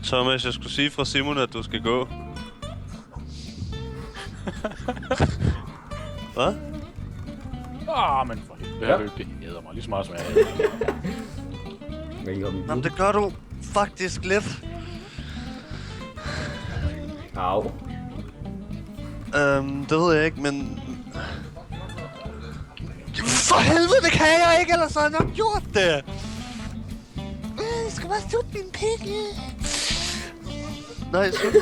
Thomas, jeg skulle sige fra Simon, at du skal gå. Hvad? Men for helvede, det her løb, det æder mig lige så meget som jeg havde. Velkommen. Jamen, det gør du faktisk lidt. Au. Det ved jeg ikke, men... For helvede, det kan jeg ikke, ellers har jeg nok gjort det! Jeg skal bare slutte min pik. Nej, slut.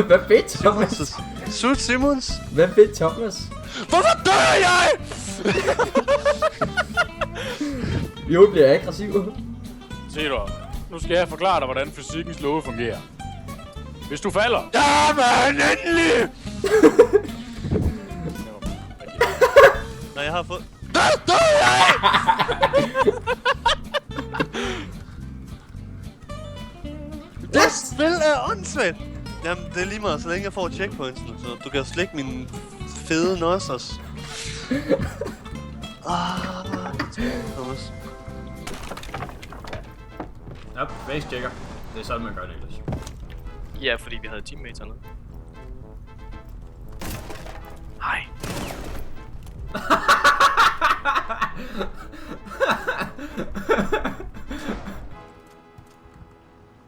Hvad fedt, Thomas? Slut, Simons. Hvad fedt, Thomas? Hvorfor dør jeg? Jo, bliver aggressiv. Se du, nu skal jeg forklare dig, hvordan fysikkens love fungerer. Hvis du falder... Jamen, endelig! Nej, jeg har fået... Der dør jeg! Det spil er åndssvagt! Jamen, det er lige meget, så længe jeg får checkpointsene, så du kan slække mine fede nossers. Thomas. Ja, base checker. Det er sådan, man gør det ellers. Ja, fordi vi havde teammates hernede. Hej.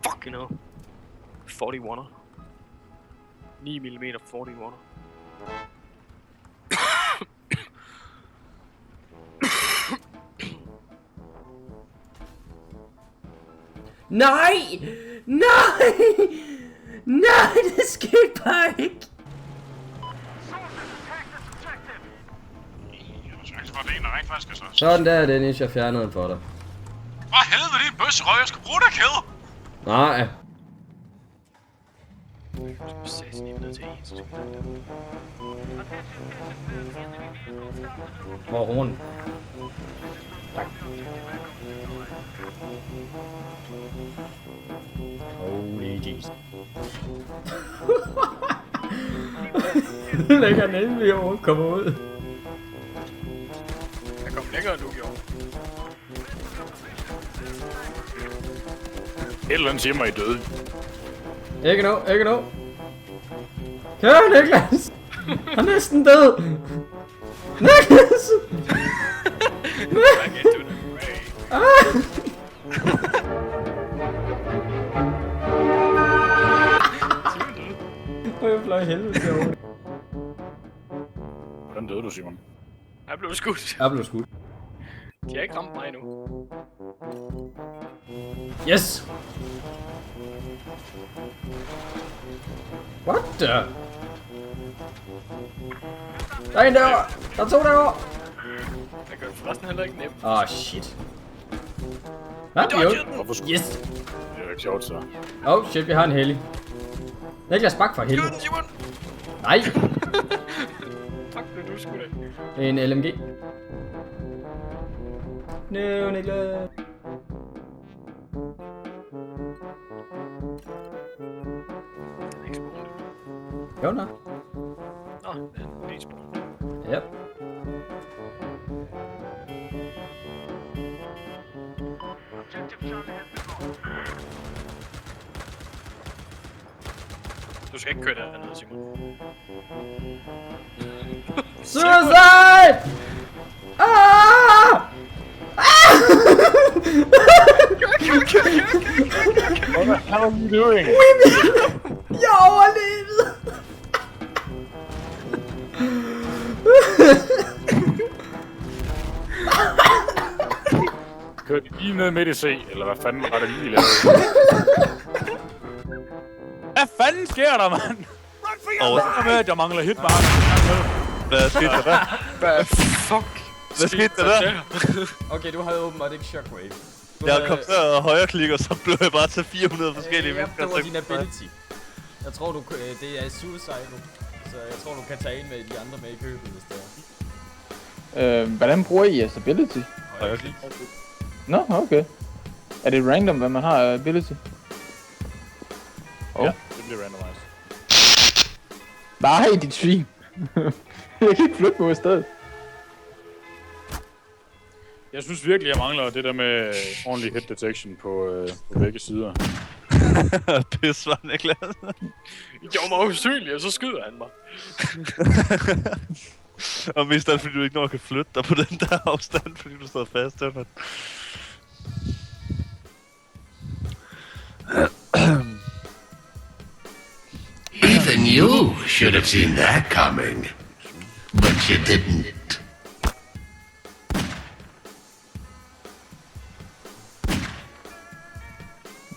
Fuck, you know. 41'er. 9mm 41'er. Nej! Nej! Nej, det skete bare ikke! Sådan der, Dennis, jeg fjernede den for dig. Hvad helvede, det er en bøsserøv, jeg skal bruge dig, kæde! Nej. Hvor er hornen? Tak. Holy jeez. Længere nede, vi overhovedet kommer ud. Jeg kom længere nu, jo. Et eller andet siger mig, I døde. Ikke nu, ikke nu. Kør, Niklas! Han er næsten død! Niklas! Jeg fløj helvede derovre. Hvordan døde du, Simon? Jeg blev skudt. Jeg blev skudt. De har ikke ramt mig endnu. Yes! What the? Der er en derovre! Der er to derovre! Jeg gør det forresten heller ikke nemt. Åh, shit. Hvad? Jo. Hvorfor skulle Yes! det er jo ikke sjovt, så. Oh shit, vi har en heli. Niklas, bak for helvede. Skyd, Simon! Nej! Fuck, du skudt af. En LMG. No, Niklas. Jo, nå. Nå, det er en leadsbord. Yep. Du skal ikke køre dernede, Simon. Suicide! Ah! What the hell are you doing? Jeg overlevede! Kørte de lige ned midt i C, eller hvad fanden var det lige lavet? Hvad fanden sker der, mand? Hvad med, at jeg mangler hitmark? Hvad skete der der? Hvad fuck? Hvad skete der der? Okay, du havde åbenbart ikke shockwave. Jeg kom til at højreklikke, og så blev jeg bare til 400 forskellige Ja, mennesker. det var din ability. Jeg tror, det er suicide nu. Så jeg tror, du kan tage en med de andre med i købet, hvis det er. Hvordan bruger I jeres ability? Højreklik. Nå, okay. Er det random, hvad man har af ability? Ja, det bliver randomized. Nej, dit svin. Jeg kan ikke flytte mig i stedet. Jeg synes virkelig, jeg mangler det der med ordentlig hit detection på begge sider. Pis var Niklas. Jeg gjorde mig usynlig, og så skyder han mig. Og mest af fordi du ikke når kan flytte dig på den der afstand, fordi du står fast, Stefan. Even you should have seen that coming. But you didn't.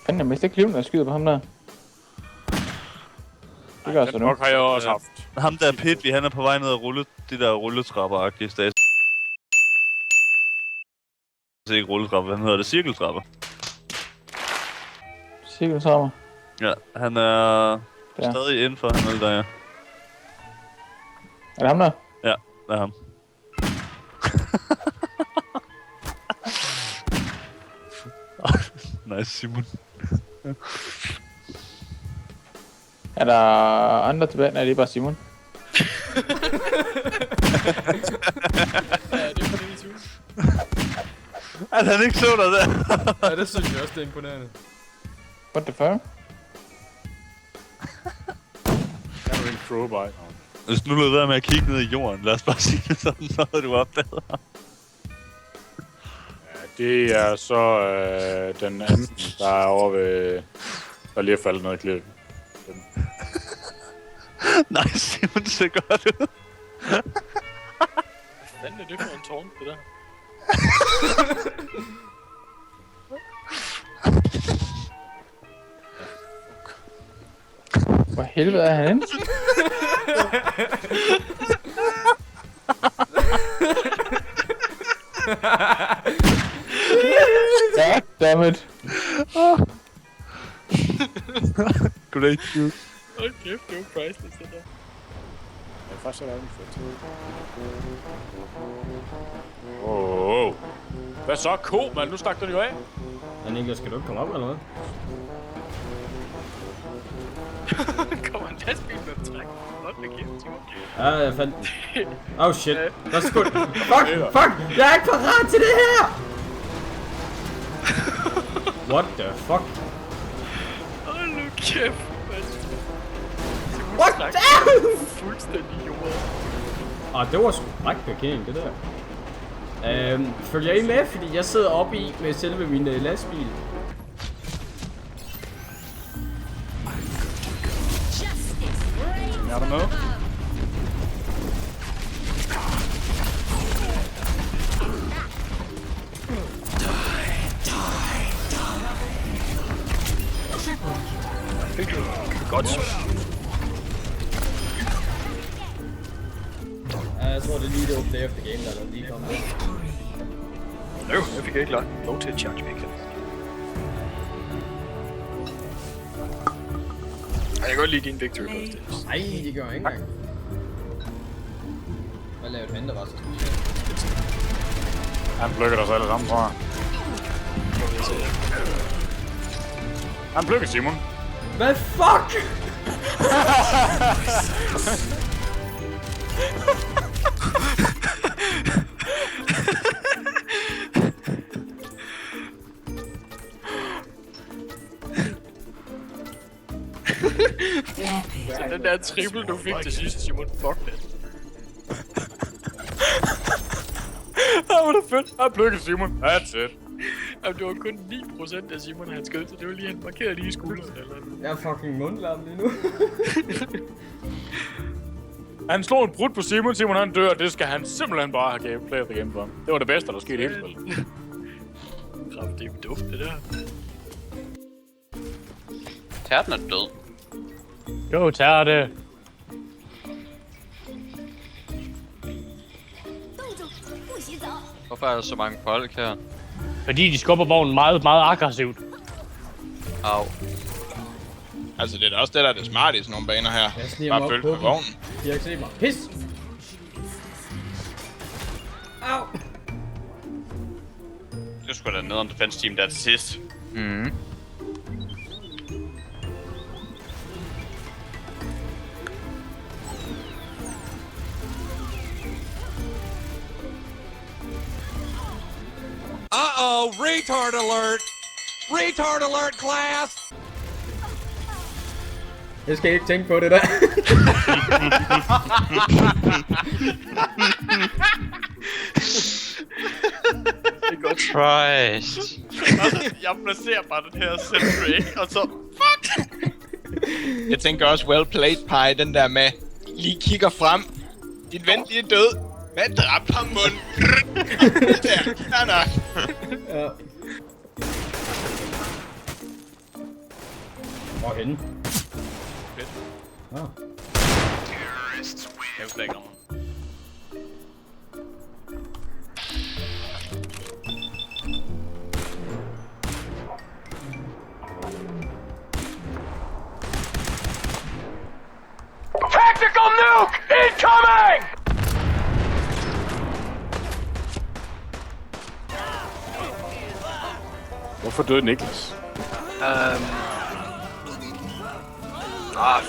Fanden, jeg mister ikke liv, når jeg skyder på ham der. Det gør jeg så Den nu. nok har jeg også haft. Ham der Pitby, han er på vej ned og rulle de der rulletrapper-agtige stats. Det er ikke rulletrapper, han hedder det cirkeltrapper. Cirkeltrapper. Ja, han er Ja. stadig indenfor, han er der, ja. Er det ham der? Ja, det er ham. Nice, Simon. Er der andre tilbage? Nej, det er bare Simon. Ja, det er for det, Sus. At han ikke så dig der. Ja, det synes jeg også, det er imponerende. What the fuck? Jeg vil ikke throwby. Hvis nu lød være med at kigge ned i jorden, lad os bare sige det sådan, så havde du opdaget ham. Ja, det er så den anden, der er over ved... Der lige er faldet ned i klippen. Nej, Simon, det ser godt ud. Hvad fanden er det for en tårn, det der? Hvor helvede er han henne? Goddammit. Great shoot. Hold kæft, det var priceless, det der. Jeg er faktisk ærlig fedt. Åh. Hvad så, ko, mand? Nu stak den jo af. Men Niklas, skal du ikke komme op eller noget? Kommer en lastbil med at trække. Hold da kæft, Simon. Ja, jeg fandt den. Oh shit. Der er sgu... Fuck! Jeg er ikke parat til det her! What the fuck? Hold nu kæft, mand. What the? Fuldstændig jordet. Det var sgu ret parkering, det der. Følger I med? Fordi jeg sidder oppe i med selve min lastbil. Er der noget? Godt så. Jeg tror, det er lige det play of the game, der er lige kommet. Jeg fik ikke lov til at charge væk. Jeg kan godt lide din victory post. Nej, det gør jeg ikke engang. Hvad lavede han, der var så specielt? Han plukker os alle sammen, tror jeg. Han plukker Simon. Hvad fuck? Den der triple, du fik til sidst, Simon. Fuck det. Hvor er det fedt. Han plukker Simon. That's it. Jamen, det var kun 9% af Simon, han skød, så det var lige, han markerede lige i skulderen eller noget. Jeg er fucking mundlam lige nu. Han slog en brud på Simon. Simon han dør, det skal han simpelthen bare have gameplay of the game for. Det var det bedste, der skete i hele spillet. Kraft, det er dumt, det der. Tærten er død. Jo, tager det. Hvorfor er der så mange folk her? Fordi de skubber vognen meget, meget aggressivt. Au. Altså, det er da også det, der er det smarte i sådan nogle baner her. Jeg sniger mig Bare op følg på med dem. vognen. De har ikke set mig. Pis! Au! Det skulle da ned om defense team der til sidst. Mhm. Uh-oh, retard alert! Retard alert, class! Jeg skal ikke tænke på det der. Det er godt. Christ. Jeg placerer bare den her Sentry, og så... Fuck! Jeg tænker også well played, Pie, den der med lige kigger frem. Din ven lige er død. Hvad dræbte ham, mund? Der, ja nok. Ja. Hvorhenne? Fedt. Ah. Jeg vil slet ikke ramme. Tactical nuke incoming! Hvorfor døde Niklas?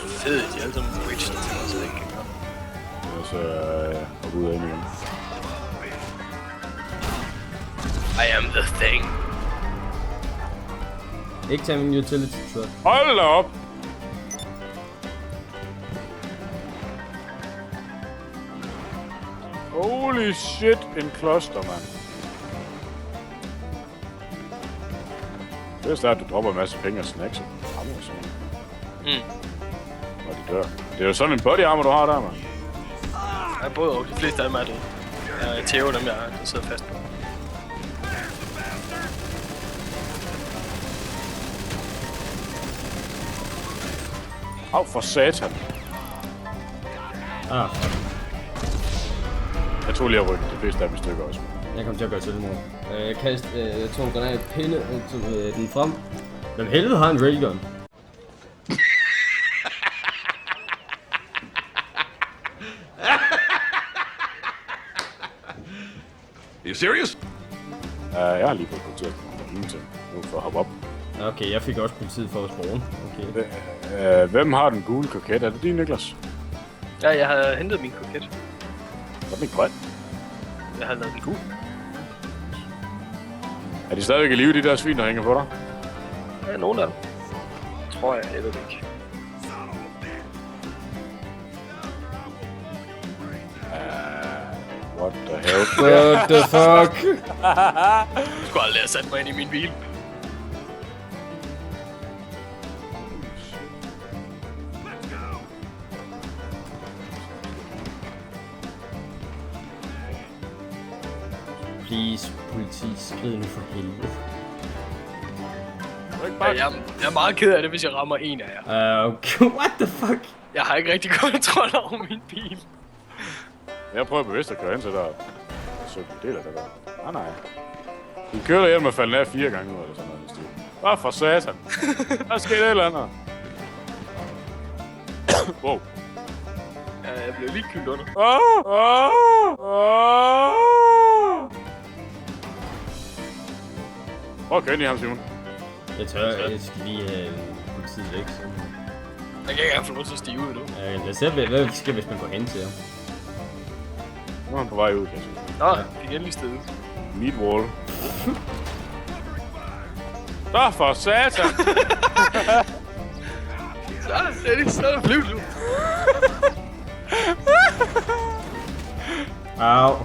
Fed, de er alle sammen reached til mig, så det ikke kan gøre. Så hoppe ud af igen. I am the thing. Ikke tage min utility truck. Hold da op! Holy shit, en cluster, mand. Det er at du dropper en masse penge og snacks og rammer og sådan noget. Og de dør. Det er jo sådan en body armor, du har der, mand. Ja, både og. De fleste af dem er døde. Jeg tæver dem, der sidder fast på. Au for satan. Ah, Jeg tror lige at rykke de fleste af dem i stykker også. jeg kom til at gøre selvmord. Jeg tog en granat pinde, og tog den frem. Hvem helvede har en railgun? You serious? Jeg har lige fået politiet ingenting. Nu for at hoppe op. Okay, jeg fik også politiet for at spawn. Okay. Hvem har den gule koket? Er det din, Niklas? Ja, jeg har hentet min koket. Er den ikke grøn? Jeg har lavet den gul. Er de stadigvæk i live, de der svin, der hænger på dig? Ja, nogen af dem. Tror jeg, jeg ved det ikke. What the hell? What the fuck? Du skulle aldrig have sat mig ind i min bil. Please, politi, skrid nu for helvede. Ja, jeg er meget ked af det, hvis jeg rammer en af jer. Okay, what the fuck? Jeg har ikke rigtig kontrol over min bil. Jeg prøver bevidst at køre hen til der. Så del af det der. Nej. Du kører der hjem og falder ned 4 gange nu, eller sådan noget. Hvad for satan? Der sker et eller andet. Wow. Ja, jeg blev lige kyldt under. Hvor kører I ham, Simon? Jeg skal lige have politiet væk. Så. Jeg kan ikke engang få lov til at stige ud nu. Lad os se, hvad skal hvis man går hen til ham. Nu er han på vej ud, kan jeg sige. Nå, fik endelig stedet. Meat wall. Så for satan! Så er det flyv nu. Au.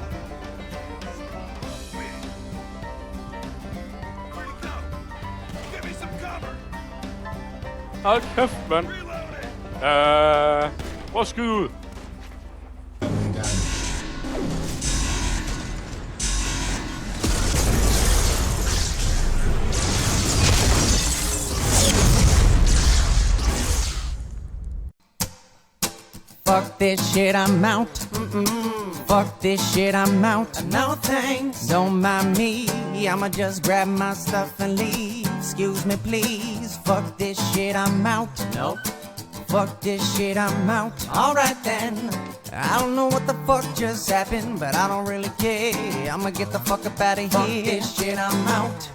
Hold kæft, mand. Prøv at skyde ud. Fuck this shit, I'm out. Fuck this shit, I'm out. No thanks. Don't mind me. I'ma just grab my stuff and leave. Excuse me, please. Fuck this shit, I'm out. Nope. Fuck this shit, I'm out. Alright then. I don't know what the fuck just happened, but I don't really care. I'ma get the fuck up out of here. Fuck this shit, I'm out.